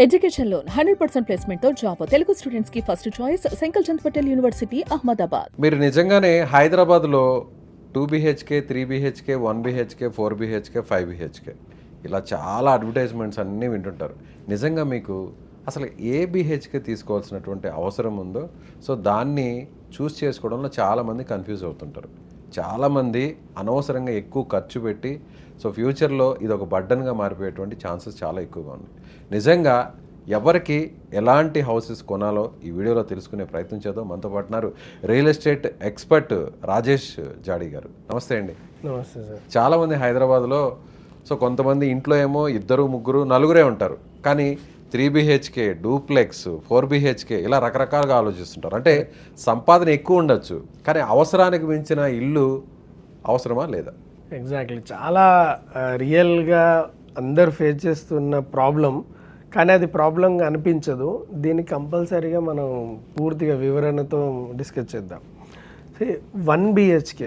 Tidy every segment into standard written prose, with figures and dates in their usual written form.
Education loan 100% placement తో job Telugu students కి first choice Sankalchand Patel university Ahmedabad. మీరు నిజంగానే హైదరాబాద్లో 2 BHK 3 BHK 1 BHK 4 BHK 5 BHK ఇలా చాలా అడ్వర్టైజ్మెంట్స్ అన్నీ వింటుంటారు. నిజంగా మీకు అసలు ఏ BHK తీసుకోవాల్సినటువంటి అవసరం ఉందో సో దాన్ని చూస్ చేసుకోవడంలో చాలామంది కన్ఫ్యూజ్ అవుతుంటారు. చాలామంది అనవసరంగా ఎక్కువ ఖర్చు పెట్టి సో ఫ్యూచర్లో ఇది ఒక బర్డన్గా మారిపోయేటువంటి ఛాన్సెస్ చాలా ఎక్కువగా ఉన్నాయి. నిజంగా ఎవరికి ఎలాంటి హౌసెస్ కొనాలో ఈ వీడియోలో తెలుసుకునే ప్రయత్నం చేద్దాం. మనతో పాటున్నారు రియల్ ఎస్టేట్ ఎక్స్పర్ట్ రాజేష్ జాడీ గారు. నమస్తే అండి. నమస్తే సార్. చాలామంది హైదరాబాద్లో సో కొంతమంది ఇంట్లో ఏమో 2, 3, 4 ఉంటారు, కానీ 3 BHK డూప్లెక్స్ 4 BHK ఇలా రకరకాలుగా ఆలోచిస్తుంటారు. అంటే సంపాదన ఎక్కువ ఉండొచ్చు, కానీ అవసరానికి మించిన ఇల్లు అవసరమా లేదా? ఎగ్జాక్ట్లీ, చాలా రియల్గా అందరు ఫేస్ చేస్తున్న ప్రాబ్లం, కానీ అది ప్రాబ్లంగా అనిపించదు. దీన్ని కంపల్సరీగా మనం పూర్తిగా వివరణతో డిస్కస్ చేద్దాం. 1 BHK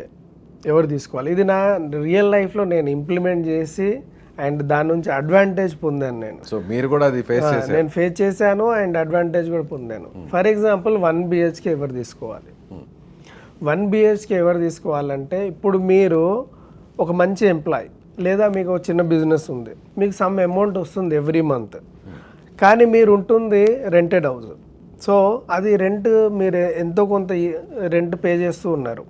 ఎవరు తీసుకోవాలి? ఇది నా రియల్ లైఫ్లో నేను ఇంప్లిమెంట్ చేసి అండ్ దాని నుంచి అడ్వాంటేజ్ పొందాను నేను. సో మీరు కూడా అది నేను ఫేస్ చేశాను అండ్ అడ్వాంటేజ్ కూడా పొందాను. ఫర్ ఎగ్జాంపుల్ 1 BHK ఎవరు తీసుకోవాలి? 1 BHK ఎవరు తీసుకోవాలంటే, ఇప్పుడు మీరు ఒక మంచి ఎంప్లాయ్ లేదా మీకు ఒక చిన్న బిజినెస్ ఉంది, మీకు సమ్ అమౌంట్ వస్తుంది ఎవ్రీ మంత్, కానీ మీరు ఉంటుంది రెంటెడ్ హౌస్. సో అది రెంట్ మీరు ఎంతో కొంత రెంట్ పే చేస్తూ ఉన్నారు.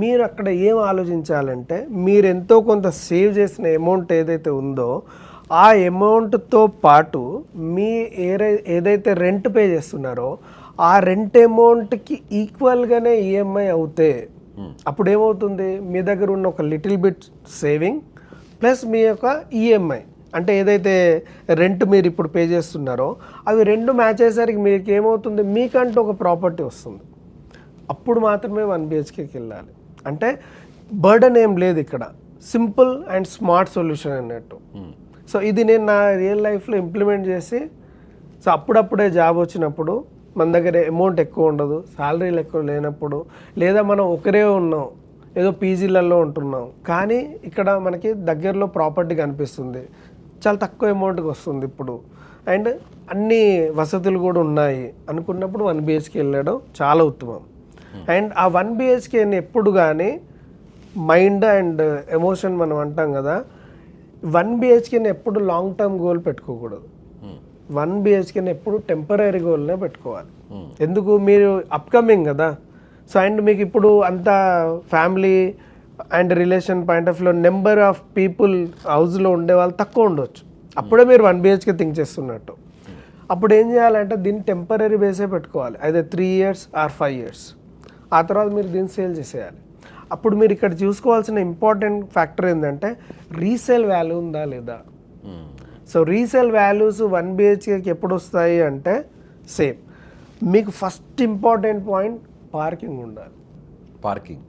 మీరు అక్కడ ఏం ఆలోచించాలంటే, మీరు ఎంతో కొంత సేవ్ చేసిన అమౌంట్ ఏదైతే ఉందో ఆ అమౌంట్తో పాటు మీ ఏదైతే రెంట్ పే చేస్తున్నారో ఆ రెంట్ అమౌంట్కి ఈక్వల్గానే ఈఎంఐ అవుతే అప్పుడు ఏమవుతుంది, మీ దగ్గర ఉన్న ఒక లిటిల్ బిట్ సేవింగ్ ప్లస్ మీ యొక్క ఈఎంఐ అంటే ఏదైతే రెంట్ మీరు ఇప్పుడు పే చేస్తున్నారో అవి రెండు మ్యాచ్ అయ్యేసరికి మీకు ఏమవుతుంది, మీకంటూ ఒక ప్రాపర్టీ వస్తుంది. అప్పుడు మాత్రమే 1 BHKకి వెళ్ళాలి. అంటే బర్డన్ ఏం లేదు ఇక్కడ, సింపుల్ అండ్ స్మార్ట్ సొల్యూషన్ అన్నట్టు. సో ఇది నేను నా రియల్ లైఫ్లో ఇంప్లిమెంట్ చేసి, సో అప్పుడప్పుడే జాబ్ వచ్చినప్పుడు మన దగ్గర అమౌంట్ ఎక్కువ ఉండదు, శాలరీలు ఎక్కువ లేనప్పుడు, లేదా మనం ఒకరే ఉన్నాం ఏదో పీజీలలో ఉంటున్నాం, కానీ ఇక్కడ మనకి దగ్గరలో ప్రాపర్టీ కనిపిస్తుంది, చాలా తక్కువ అమౌంట్కి వస్తుంది ఇప్పుడు, అండ్ అన్ని వసతులు కూడా ఉన్నాయి అనుకున్నప్పుడు 1 BHK వెళ్ళడం చాలా ఉత్తమం. అండ్ ఆ 1 BHKని ఎప్పుడు కానీ మైండ్ అండ్ ఎమోషన్ మనం అంటాం కదా, 1 BHKని ఎప్పుడు లాంగ్ టర్మ్ గోల్ పెట్టుకోకూడదు. 1 BHKని ఎప్పుడు టెంపరీ గోల్నే పెట్టుకోవాలి. ఎందుకు, మీరు అప్కమింగ్ కదా. సో అండ్ మీకు ఇప్పుడు అంత family and relation point of వ్యూలో నెంబర్ ఆఫ్ పీపుల్ హౌస్లో ఉండే వాళ్ళు తక్కువ ఉండొచ్చు. అప్పుడే మీరు 1 BHK థింక్ చేస్తున్నట్టు. అప్పుడు ఏం చేయాలంటే దీన్ని టెంపరీ బేసే పెట్టుకోవాలి, అయితే 3 years ఆర్ 5 years. ఆ తర్వాత మీరు దీన్ని సేల్ చేసేయాలి. అప్పుడు మీరు ఇక్కడ చూసుకోవాల్సిన ఇంపార్టెంట్ ఫ్యాక్టర్ ఏంటంటే రీసేల్ వాల్యూ ఉందా లేదా. సో రీసేల్ వాల్యూస్ 1 BHKకి ఎప్పుడు వస్తాయి అంటే, సేమ్ మీకు ఫస్ట్ ఇంపార్టెంట్ పాయింట్ పార్కింగ్ ఉండాలి. పార్కింగ్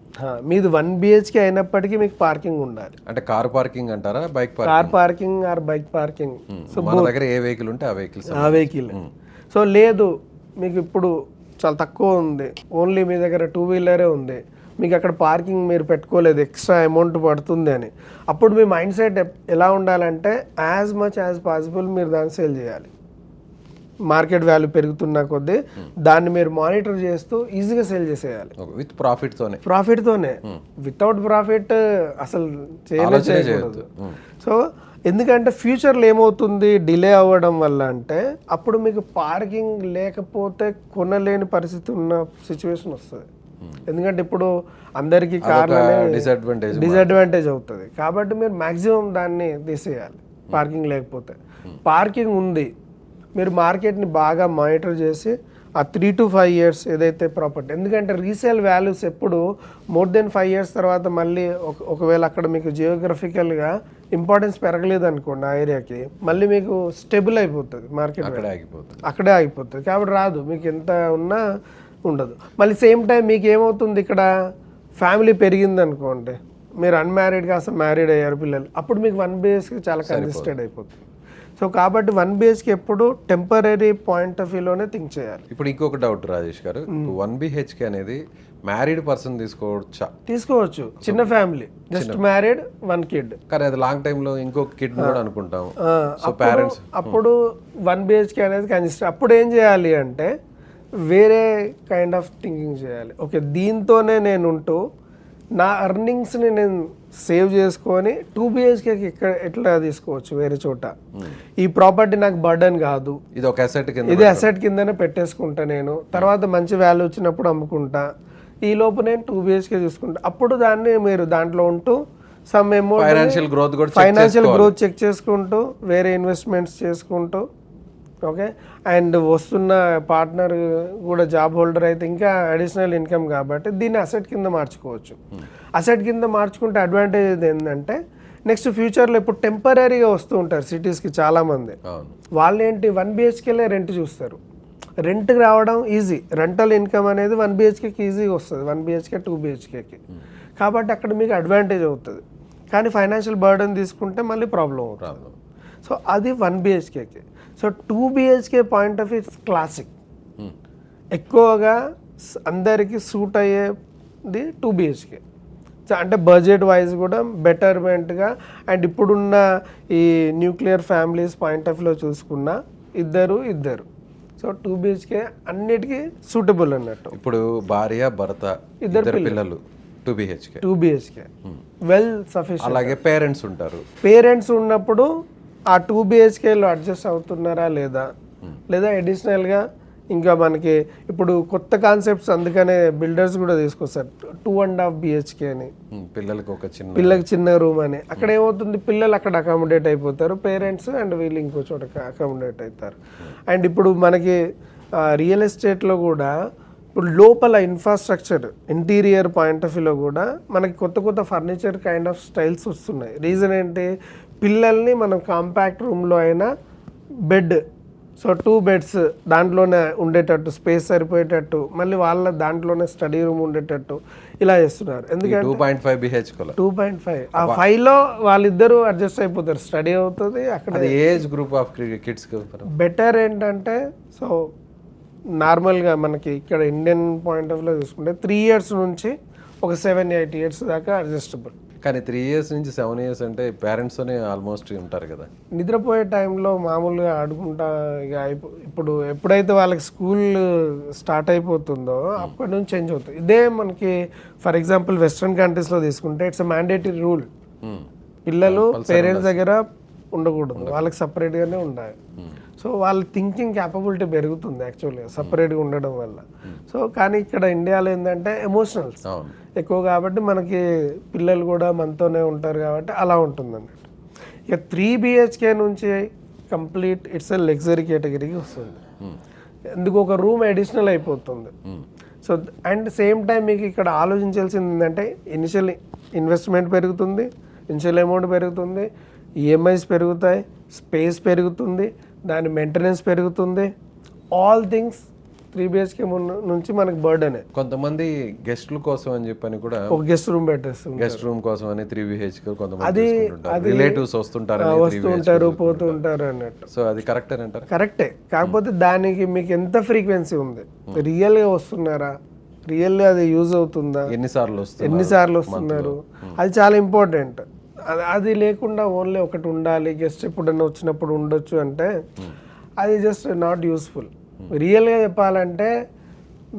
మీది 1 BHK అయినప్పటికీ మీకు పార్కింగ్ ఉండాలి. అంటే కార్ పార్కింగ్ అంటారా, bike car parking or bike parking. So మన దగ్గర ఏ వెహికల్ ఉంటే ఆ వెహికల్. సో లేదు మీకు ఇప్పుడు చాలా తక్కువ ఉంది, ఓన్లీ మీ దగ్గర 2 వీలరే ఉంది, మీకు అక్కడ పార్కింగ్ మీరు పెట్టుకోలేదు, ఎక్స్ట్రా అమౌంట్ పడుతుంది అని, అప్పుడు మీ మైండ్ సెట్ ఎలా ఉండాలంటే, యాజ్ మచ్ యాజ్ పాసిబుల్ మీరు దాన్ని సేల్ చేయాలి. మార్కెట్ వాల్యూ పెరుగుతున్న కొద్దీ దాన్ని మీరు మానిటర్ చేస్తూ ఈజీగా సేల్ చేసేయాలి. విత్ ప్రాఫిట్తోనే వితౌట్ ప్రాఫిట్ అసలు చేయలేదు. సో ఎందుకంటే ఫ్యూచర్లో ఏమవుతుంది, డిలే అవ్వడం వల్ల అంటే, అప్పుడు మీకు పార్కింగ్ లేకపోతే కొనలేని పరిస్థితి ఉన్న సిచ్యువేషన్ వస్తుంది. ఎందుకంటే ఇప్పుడు అందరికీ కార్లు డిసడ్వాంటేజ్ అవుతుంది. కాబట్టి మీరు మ్యాక్సిమం దాన్ని తీసేయాలి పార్కింగ్ లేకపోతే. పార్కింగ్ ఉంది, మీరు మార్కెట్ని బాగా మానిటర్ చేసి ఆ 3 to 5 years ఏదైతే ప్రాపర్టీ, ఎందుకంటే రీసేల్ వాల్యూస్ ఎప్పుడు మోర్ దెన్ 5 years తర్వాత మళ్ళీ ఒకవేళ అక్కడ మీకు జియోగ్రఫికల్గా ఇంపార్టెన్స్ పెరగలేదు అనుకోండి ఆ ఏరియాకి, మళ్ళీ మీకు స్టెబుల్ అయిపోతుంది మార్కెట్, అక్కడే ఆగిపోతుంది. కాబట్టి రాదు, మీకు ఎంత ఉన్నా ఉండదు. మళ్ళీ సేమ్ టైం మీకు ఏమవుతుంది, ఇక్కడ ఫ్యామిలీ పెరిగింది అనుకోండి, మీరు అన్మ్యారీడ్ కాస్త మ్యారీడ్ అయ్యారు పిల్లలు, అప్పుడు మీకు 1 BHK చాలా కంజెస్టెడ్ అయిపోతుంది. సో కాబట్టి 1 BHK ఎప్పుడు టెంపరీ పాయింట్ ఆఫ్ వ్యూలోనే థింక్ చేయాలి. ఇప్పుడు ఇంకొక డౌట్ రాజేష్ గారు, 1 BHK అనేది మ్యారీడ్ పర్సన్ తీసుకోవచ్చా? తీసుకోవచ్చు, చిన్న ఫ్యామిలీ, జస్ట్ మ్యారీడ్ 1 kid. కానీ అది లాంగ్ టైమ్ లో ఇంకొక కిడ్ కూడా అనుకుంటాం. సో పేరెంట్స్ అప్పుడు 1 BHK అనేది కన్సిస్టర్. అప్పుడు ఏం చేయాలి అంటే వేరే కైండ్ ఆఫ్ థింకింగ్ చేయాలి. ఓకే, దీంతోనే నేను ఉంటూ నా ఎర్నింగ్స్ని నేను సేవ్ చేసుకొని 2 BHKకి ఎట్లా తీసుకోవచ్చు వేరే చోట. ఈ ప్రాపర్టీ నాకు బర్డన్ కాదు, ఇది ఒక అసెట్ కింద, ఇది అసెట్ కిందనే పెట్టేసుకుంటా నేను, తర్వాత మంచి వాల్యూ వచ్చినప్పుడు అమ్ముకుంటా, ఈ లోపు నేను 2 BHK తీసుకుంటా. అప్పుడు దాన్ని మీరు దాంట్లో ఉంటూ some amount financial growth check చేసుకుంటూ వేరే ఇన్వెస్ట్మెంట్స్ చేసుకుంటూ, ఓకే, అండ్ వస్తున్న పార్ట్నర్ కూడా జాబ్ హోల్డర్ అయితే ఇంకా అడిషనల్ ఇన్కమ్ కాబట్టి దీన్ని అసెట్ కింద మార్చుకోవచ్చు. అసెట్ కింద మార్చుకుంటే అడ్వాంటేజ్ ఏంటంటే నెక్స్ట్ ఫ్యూచర్లో ఇప్పుడు టెంపరీగా వస్తూ ఉంటారు సిటీస్కి చాలామంది. వాళ్ళు ఏంటి 1 BHKలే రెంట్ చూస్తారు. రెంట్కి రావడం ఈజీ, రెంటల్ ఇన్కమ్ అనేది 1 BHKకి ఈజీగా వస్తుంది, 1 BHK 2 BHKకి. కాబట్టి అక్కడ మీకు అడ్వాంటేజ్ అవుతుంది. కానీ ఫైనాన్షియల్ బర్డన్ తీసుకుంటే మళ్ళీ ప్రాబ్లం అవుతుంది. సో అది 1 BHKకి. So 2 BHK point of view classic, ఎక్కువగా అందరికీ సూట్ అయ్యేది 2 BHK. సో అంటే బడ్జెట్ వైజ్ కూడా బెటర్మెంట్గా, అండ్ ఇప్పుడున్న ఈ న్యూక్లియర్ ఫ్యామిలీస్ పాయింట్ ఆఫ్ వ్యూలో చూసుకున్న ఇద్దరు. సో 2 BHK అన్నిటికీ సూటబుల్ అన్నట్టు. ఇప్పుడు భార్య భర్త ఇద్దరు పిల్లలు 2 BHK వెల్ సఫిషియెంట్. అలాగే పేరెంట్స్ ఉంటారు. పేరెంట్స్ ఉన్నప్పుడు ఆ 2 BHKలో అడ్జస్ట్ అవుతున్నారా లేదా అడిషనల్గా ఇంకా మనకి ఇప్పుడు కొత్త కాన్సెప్ట్స్, అందుకనే బిల్డర్స్ కూడా తీసుకొస్తారు 2.5 BHK అని, పిల్లలకి చిన్న రూమ్ అని. అక్కడ ఏమవుతుంది, పిల్లలు అక్కడ అకామిడేట్ అయిపోతారు, పేరెంట్స్ అండ్ వీళ్ళు ఇంకో చోట అకామిడేట్ అవుతారు. అండ్ ఇప్పుడు మనకి రియల్ ఎస్టేట్లో కూడా ఇప్పుడు లోపల ఇన్ఫ్రాస్ట్రక్చర్ ఇంటీరియర్ పాయింట్ ఆఫ్ వ్యూలో కూడా మనకి కొత్త ఫర్నిచర్ కైండ్ ఆఫ్ స్టైల్స్ వస్తున్నాయి. రీజన్ ఏంటి, పిల్లల్ని మనం కాంపాక్ట్ రూమ్లో అయినా బెడ్, సో 2 beds దాంట్లోనే ఉండేటట్టు, స్పేస్ సరిపోయేటట్టు, మళ్ళీ వాళ్ళ దాంట్లోనే స్టడీ రూమ్ ఉండేటట్టు ఇలా చేస్తున్నారు. ఎందుకంటే 2.5 BHK 2.5 ఆ 5లో వాళ్ళిద్దరూ అడ్జస్ట్ అయిపోతారు, స్టడీ అవుతుంది అక్కడ. Age group of kids better ఏంటంటే, సో నార్మల్గా మనకి ఇక్కడ ఇండియన్ పాయింట్ ఆఫ్ వ్యూలో చూసుకుంటే 3 years నుంచి ఒక 7-8 years దాకా అడ్జస్టబుల్. కానీ 3 years నుంచి 7 years అంటే పేరెంట్స్తోనే ఆల్మోస్ట్ ఉంటారు కదా. నిద్రపోయే టైంలో మామూలుగా ఆడుకుంటా ఇక ఇప్పుడు ఎప్పుడైతే వాళ్ళకి స్కూల్ స్టార్ట్ అయిపోతుందో అప్పటి నుంచి చేంజ్ అవుతుంది. ఇదే మనకి ఫర్ ఎగ్జాంపుల్ వెస్ట్రన్ కంట్రీస్లో తీసుకుంటే ఇట్స్ మ్యాండేటరీ రూల్, పిల్లలు పేరెంట్స్ దగ్గర ఉండకూడదు, వాళ్ళకి సపరేట్గానే ఉండాలి. సో వాళ్ళ థింకింగ్ క్యాపబిలిటీ పెరుగుతుంది యాక్చువల్గా సపరేట్గా ఉండడం వల్ల. సో కానీ ఇక్కడ ఇండియాలో ఏంటంటే ఎమోషనల్స్ ఎక్కువ కాబట్టి మనకి పిల్లలు కూడా మనతోనే ఉంటారు కాబట్టి అలా ఉంటుంది అన్నట్టు. ఇక 3 BHK నుంచి కంప్లీట్ ఇట్స్ ఎ లగ్జరీ కేటగిరీకి వస్తుంది. ఎందుకు ఒక రూమ్ అడిషనల్ అయిపోతుంది. సో అండ్ సేమ్ టైం మీకు ఇక్కడ ఆలోచించాల్సింది ఏంటంటే ఇనిషియల్ ఇన్వెస్ట్మెంట్ పెరుగుతుంది, ఇనిషియల్ అమౌంట్ పెరుగుతుంది, ఈఎంఐస్ పెరుగుతాయి, స్పేస్ పెరుగుతుంది, దాని మెయింటెనెన్స్ పెరుగుతుంది, ఆల్ థింగ్స్ 3 BHK నుంచి మనకి బర్డెన్. కొంతమంది గెస్ట్ల కోసం అని చెప్పని కూడా ఒక గెస్ట్ రూమ్ పెట్టేస్తుంది, గెస్ట్ రూమ్ కోసం అని 3 BHK కొంతమంది రిలేటివ్స్ వస్తుంటారు పోతుంటారు అన్నట్టు. సో అది కరెక్టే అంటారు? కరెక్టే, కాకపోతే దానికి మీకు ఎంత ఫ్రీక్వెన్సీ ఉంది, రియల్గా వస్తున్నారా, రియల్లీ అది యూజ్ అవుతుందా, ఎన్నిసార్లు వస్తున్నారు, అది చాలా ఇంపార్టెంట్. అది లేకుండా ఓన్లీ ఒకటి ఉండాలి, గెస్ట్ ఎప్పుడన్నా వచ్చినప్పుడు ఉండొచ్చు అంటే అది జస్ట్ నాట్ యూస్ఫుల్. రియల్గా చెప్పాలంటే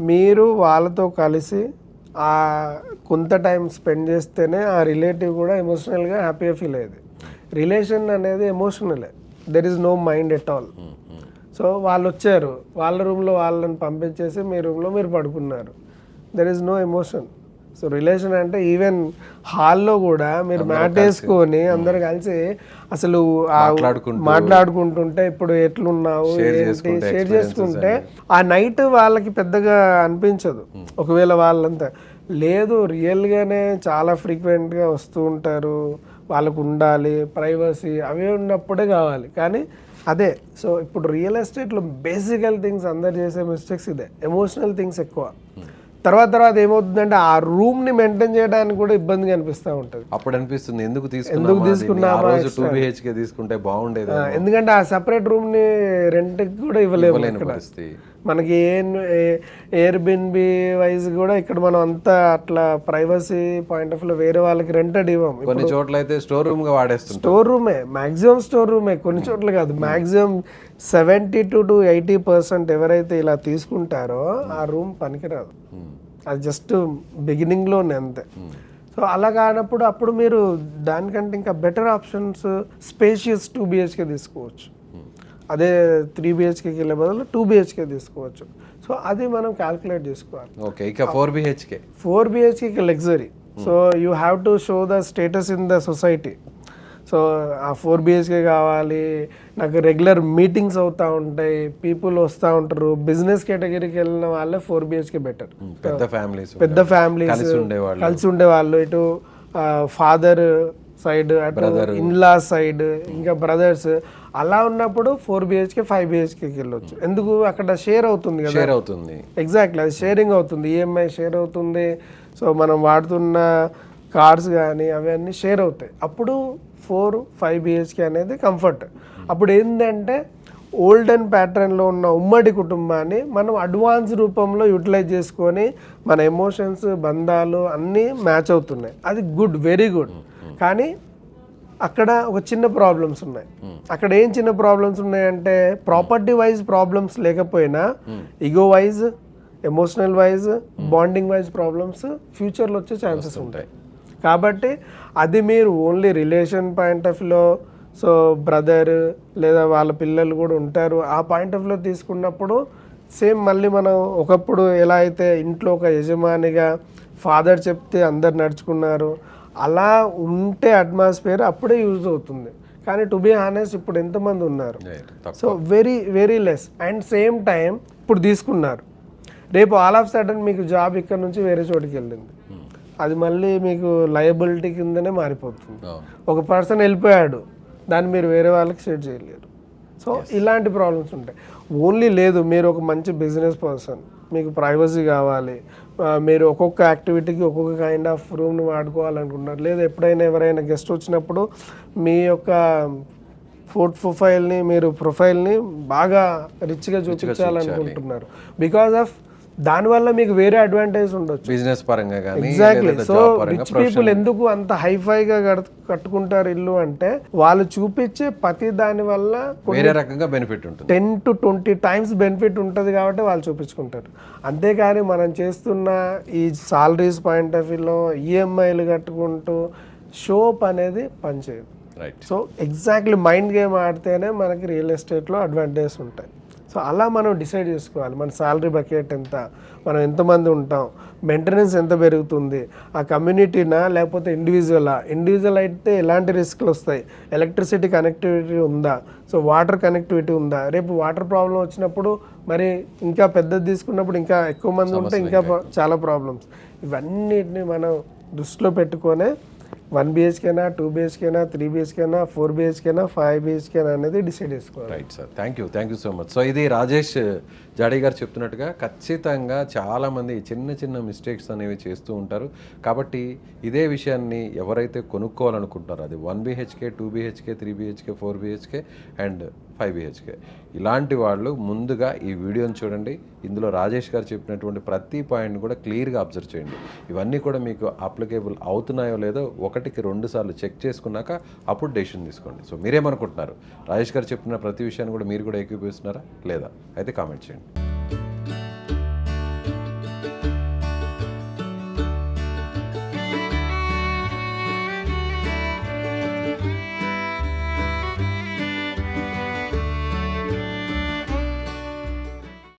మీరు వాళ్ళతో కలిసి ఆ కొంత టైం స్పెండ్ చేస్తేనే ఆ రిలేటివ్ కూడా ఎమోషనల్గా హ్యాపీగా ఫీల్ అయ్యేది. రిలేషన్ అనేది ఎమోషనలే, there is no mind at all. So వాళ్ళు వచ్చారు, వాళ్ళ రూమ్లో వాళ్ళని పంపించేసి మీ రూమ్లో మీరు పడుకున్నారు, there is no emotion. So relation అంటే ఈవెన్ హాల్లో కూడా మీరు మ్యాట్ వేసుకొని అందరు కలిసి అసలు మాట్లాడుకుంటుంటే ఇప్పుడు ఎట్లున్నావు ఏంటి షేర్ చేసుకుంటే ఆ నైట్ వాళ్ళకి పెద్దగా అనిపించదు. ఒకవేళ వాళ్ళంతా లేదు, రియల్గానే చాలా ఫ్రీక్వెంట్గా వస్తూ ఉంటారు, వాళ్ళకు ఉండాలి ప్రైవసీ, అవే ఉన్నప్పుడే కావాలి. కానీ అదే సో ఇప్పుడు రియల్ ఎస్టేట్లో బేసికల్ థింగ్స్ అందరు చేసే మిస్టేక్స్ ఇదే, ఎమోషనల్ థింగ్స్ ఎక్కువ. తర్వాత ఏమవుతుందంటే ఆ రూమ్ని మెయింటైన్ చేయడానికి కూడా ఇబ్బందిగా అనిపిస్తూ ఉంటుంది. అప్పుడు అనిపిస్తుంది ఎందుకు తీసుకున్నామా టూ బిహెచ్కే తీసుకుంటే బాగుండేది, ఎందుకంటే ఆ సెపరేట్ రూమ్ని రెంట్కి కూడా ఇవ్వలేము ఇక్కడ. పరిస్థితి. మనకి ఎయిర్ బిన్బి వైజ్ కూడా ఇక్కడ మనం అంతా అట్లా ప్రైవసీ పాయింట్ ఆఫ్ లో వేరే వాళ్ళకి రెంటెడ్ ఇవ్వం. కొన్ని చోట్ల అయితే స్టోర్ రూమ్ గా వాడేస్తాం. స్టోర్ రూమే మాక్సిమం స్టోర్ రూమే, కొన్ని చోట్ల కాదు. మాక్సిమం 72 to 80% ఎవరైతే ఇలా తీసుకుంటారో ఆ రూమ్ పనికిరాదు. అది జస్ట్ బిగినింగ్లోనే అంతే. సో అలా కానప్పుడు అప్పుడు మీరు దానికంటే ఇంకా బెటర్ ఆప్షన్స్ స్పేషియస్ 2 BHK తీసుకోవచ్చు. అదే 3 BHKకి వెళ్ళే బదులు 2 BHK తీసుకోవచ్చు. సో అది మనం క్యాల్కులేట్ చేసుకోవాలి. ఓకే, ఇక 4 BHKకి luxury. So you have to show the status in the society. So ఆ 4 BHK కావాలి నాకు, రెగ్యులర్ మీటింగ్స్ అవుతూ ఉంటాయి, పీపుల్ వస్తూ ఉంటారు. బిజినెస్ కేటగిరీకి వెళ్ళిన వాళ్ళే 4 BHK బెటర్. పెద్ద ఫ్యామిలీస్ కలిసి ఉండేవాళ్ళు, ఇటు ఫాదర్ సైడ్, అటు ఇన్లా సైడ్, ఇంకా బ్రదర్స్, అలా ఉన్నప్పుడు 4 BHK 5 BHKకి వెళ్ళొచ్చు. ఎందుకు, అక్కడ షేర్ అవుతుంది కదా. షేర్ అవుతుంది, ఎగ్జాక్ట్లీ, అది షేరింగ్ అవుతుంది, ఈఎంఐ షేర్ అవుతుంది. సో మనం వాడుతున్న కార్స్ కానీ అవన్నీ షేర్ అవుతాయి. అప్పుడు 4-5 BHK అనేది కంఫర్ట్. అప్పుడు ఏంటంటే ఓల్డెన్ ప్యాటర్న్లో ఉన్న ఉమ్మడి కుటుంబాన్ని మనం అడ్వాన్స్ రూపంలో యూటిలైజ్ చేసుకొని మన ఎమోషన్స్, బంధాలు అన్నీ మ్యాచ్ అవుతున్నాయి. అది గుడ్, వెరీ గుడ్. కానీ అక్కడ ఒక చిన్న ప్రాబ్లమ్స్ ఉన్నాయి. అక్కడ ఏం చిన్న ప్రాబ్లమ్స్ ఉన్నాయంటే ప్రాపర్టీ వైజ్ ప్రాబ్లమ్స్ లేకపోయినా ego wise, emotional wise, bonding wise problems ఫ్యూచర్లో వచ్చే ఛాన్సెస్ ఉంటాయి. కాబట్టి అది మీరు ఓన్లీ రిలేషన్ పాయింట్ ఆఫ్ వ్యూలో, సో బ్రదర్ లేదా వాళ్ళ పిల్లలు కూడా ఉంటారు, ఆ పాయింట్ ఆఫ్ వ్యూలో తీసుకున్నప్పుడు సేమ్ మళ్ళీ మనం ఒకప్పుడు ఎలా అయితే ఇంట్లో ఒక యజమానిగా ఫాదర్ చెప్తే అందరు నడుచుకున్నారు, అలా ఉంటే అట్మాస్ఫియర్ అప్పుడే యూజ్ అవుతుంది. కానీ టు బీ హానెస్ట్ ఇప్పుడు ఎంతమంది ఉన్నారు? So very very less. And same time ఇప్పుడు తీసుకున్నారు, రేపు ఆల్ ఆఫ్ సడన్ మీకు జాబ్ ఇక్కడ నుంచి వేరే చోటికి వెళ్ళింది, అది మళ్ళీ మీకు లయబిలిటీ కిందనే మారిపోతుంది. ఒక పర్సన్ వెళ్ళిపోయాడు, దాన్ని మీరు వేరే వాళ్ళకి షేర్ చేయలేరు. సో ఇలాంటి ప్రాబ్లమ్స్ ఉంటాయి. ఓన్లీ లేదు మీరు ఒక మంచి బిజినెస్ పర్సన్, మీకు ప్రైవసీ కావాలి, మీరు ఒక్కొక్క యాక్టివిటీకి ఒక్కొక్క కైండ్ ఆఫ్ రూమ్ని వాడుకోవాలనుకుంటున్నారు, లేదా ఎప్పుడైనా ఎవరైనా గెస్ట్ వచ్చినప్పుడు మీ యొక్క ప్రొఫైల్ని, మీరు ప్రొఫైల్ని బాగా రిచ్గా చూపించాలనుకుంటున్నారు. బికాస్ ఆఫ్ దానివల్ల మీకు వేరే అడ్వాంటేజ్ ఉండొచ్చు బిజినెస్ పరంగా కానీ. ఎగ్జాక్ట్లీ. సో రిచ్ పీపుల్ ఎందుకు అంత హైఫైగా కట్టుకుంటారు ఇల్లు అంటే వాళ్ళు చూపించే ప్రతి దాని వల్ల వేరే రకంగా బెనిఫిట్ ఉంటుంది, 10 to 20 times బెనిఫిట్ ఉంటుంది కాబట్టి వాళ్ళు చూపించుకుంటారు. అంతేకాని మనం చేస్తున్న ఈ సాలరీస్ పాయింట్ ఆఫ్ వ్యూలో ఈఎంఐలు కట్టుకుంటూ షోప్ అనేది పనిచేయదు. సో ఎగ్జాక్ట్లీ మైండ్ గేమ్ ఆడితేనే మనకి రియల్ ఎస్టేట్లో అడ్వాంటేజెస్ ఉంటాయి. సో అలా మనం డిసైడ్ చేసుకోవాలి, మన శాలరీ బకెట్ ఎంత, మనం ఎంతమంది ఉంటాం, మెయింటెనెన్స్ ఎంత పెరుగుతుంది, ఆ కమ్యూనిటీనా లేకపోతే ఇండివిజువల్ అయితే ఎలాంటి రిస్క్లు వస్తాయి, ఎలక్ట్రిసిటీ కనెక్టివిటీ ఉందా, సో వాటర్ కనెక్టివిటీ ఉందా, రేపు వాటర్ ప్రాబ్లం వచ్చినప్పుడు మరి ఇంకా పెద్దది తీసుకున్నప్పుడు ఇంకా ఎక్కువ మంది ఉంటే ఇంకా చాలా ప్రాబ్లమ్స్. ఇవన్నిటిని మనం దృష్టిలో పెట్టుకొనే 1 BHK, 2 BHK, 3 BHK, 4 BHK, 5 BHK అనేది డిసైడ్ చేసుకోవాలి. Right sir, thank you so much. So ఇది రాజేష్ జాడీ గారు చెప్తున్నట్టుగా ఖచ్చితంగా చాలామంది చిన్న చిన్న మిస్టేక్స్ అనేవి చేస్తూ ఉంటారు. కాబట్టి ఇదే విషయాన్ని ఎవరైతే కొనుక్కోవాలనుకుంటున్నారో అది 1 BHK, 2 BHK, 3 BHK, 4 BHK and 5 BHK ఇలాంటి వాళ్ళు ముందుగా ఈ వీడియోని చూడండి. ఇందులో రాజేష్ గారు చెప్పినటువంటి ప్రతి పాయింట్ కూడా క్లియర్గా అబ్జర్వ్ చేయండి. ఇవన్నీ కూడా మీకు అప్లికేబుల్ అవుతున్నాయో లేదో 1కి 2 సార్లు చెక్ చేసుకున్నాక అప్పుడు డెసిషన్ తీసుకోండి. సో మీరేమనుకుంటున్నారు? రాజేష్ గారు చెప్పిన ప్రతి విషయాన్ని కూడా మీరు కూడా ఏకీభవిస్తున్నారా లేదా? అయితే కామెంట్ చేయండి.